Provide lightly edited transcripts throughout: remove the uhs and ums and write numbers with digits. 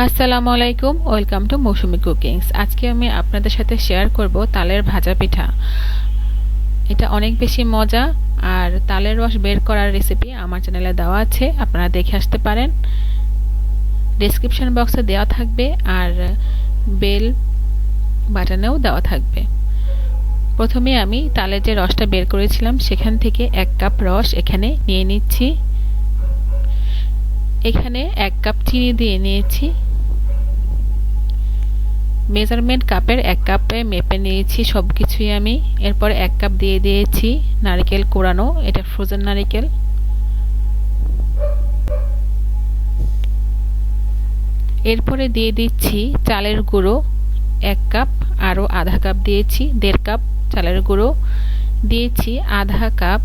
আসসালামু আলাইকুম, welcome to Mousumi cookings. আজকে আমি আপনাদের সাথে শেয়ার করব তালের ভাজা পিঠা। এটা অনেক বেশি মজা, আর তালের রস বের করার রেসিপি আমার চ্যানেলে দেওয়া আছে, আপনারা দেখে আসতে পারেন। ডেসক্রিপশন বক্সে দেওয়া থাকবে আর বেল বাটনেও দেওয়া থাকবে। প্রথমে আমি তালের যে রসটা বের করেছিলাম সেখান থেকে 1 কাপ রস এখানে নিয়ে নিচ্ছি। এখানে 1 কাপ চিনি দিয়ে নিয়েছি। মেজারমেন্ট কাপের 1 কাপে মেপে নিয়েছি সব কিছুই আমি। এরপর 1 কাপ দিয়ে দিয়েছি নারকেল কোড়ানো, এটা ফ্রোজেন নারকেল। এরপরে দিয়ে দিচ্ছি চালের গুঁড়ো 1 কাপ, আরও আধা কাপ দিয়েছি 1.5 কাপ চালের গুঁড়ো, দিয়েছি আধা কাপ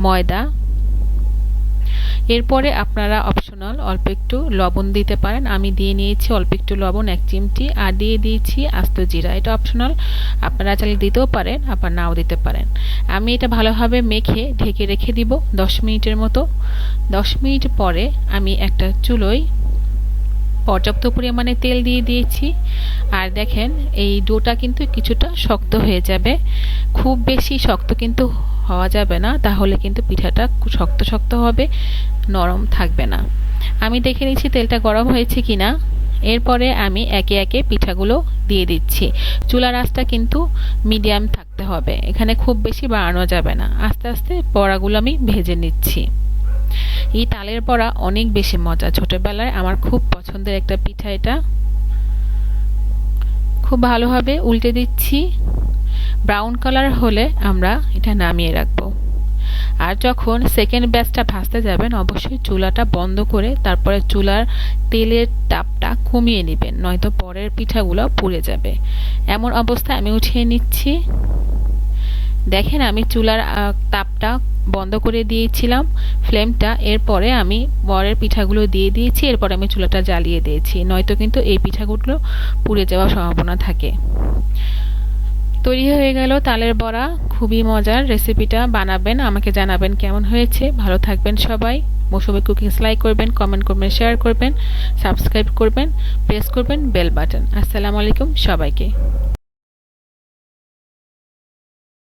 ময়দা। এরপরে আপনারা অপশনাল অল্প একটু লবণ দিতে পারেন, আমি দিয়ে নিয়েছি অল্প একটু লবণ 1 চিমটি, আর দিয়ে দিয়েছি আস্ত জিরা। এটা অপশনাল, আপনারা চাইলে দিতেও পারেন আবার নাও দিতে পারেন। আমি এটা ভালোভাবে মেখে ঢেকে রেখে দিব 10 মিনিটের মতো। 10 মিনিট পরে আমি একটা চুলোয় পর্যাপ্ত পরিমাণে তেল দিয়ে দিয়েছি। আর দেখেন এই ডোটা কিন্তু কিছুটা শক্ত হয়ে যাবে, খুব বেশি শক্ত কিন্তু হওয়া যাবে না, তাহলে কিন্তু পিঠাটা শক্ত শক্ত হবে, নরম থাকবে না। আমি দেখে নিচ্ছি তেলটা গরম হয়েছে কিনা। এরপরে আমি একে একে পিঠাগুলো দিয়ে দিচ্ছি। চুলার আঁচটা কিন্তু মিডিয়াম থাকতে হবে, এখানে খুব বেশি বাড়ানো যাবে না। আস্তে আস্তে বড়াগুলো আমি ভেজে নিচ্ছি। এই তালের বড়া অনেক বেশি মজা, ছোটবেলায় আমার খুব পছন্দের একটা পিঠা এটা। খুব ভালোভাবে উল্টে দিচ্ছি। ব্রাউন কালার হলে আমরা এটা নামিয়ে রাখবো। আর যখন সেকেন্ড ব্যাচটা ভাজতে যাবেন অবশ্যই চুলাটা বন্ধ করে তারপরে চুলার তেলের তাপটা কমিয়ে নেবেন, নয়তো পরের পিঠাগুলো পুড়ে যাবে। এমন অবস্থায় আমি উঠিয়ে নিচ্ছি। দেখেন আমি চুলার তাপটা বন্ধ করে দিয়েছিলাম ফ্লেমটা। এরপরে আমি বরের পিঠাগুলো দিয়ে দিয়েছি, এরপরে আমি চুলাটা জ্বালিয়ে দিয়েছি, নয়তো কিন্তু এই পিঠাগুলো পুড়ে যাওয়ার সম্ভাবনা থাকে। তৈরি হয়ে গেল তালের বড়া। খুবই মজার, রেসিপিটা বানাবেন, আমাকে জানাবেন কেমন হয়েছে। ভালো থাকবেন সবাই। মৌসুমি কুকিংস লাইক করবেন, কমেন্ট করবেন, শেয়ার করবেন, সাবস্ক্রাইব করবেন, প্রেস করবেন বেল বাটন। আসসালামু আলাইকুম সবাইকে।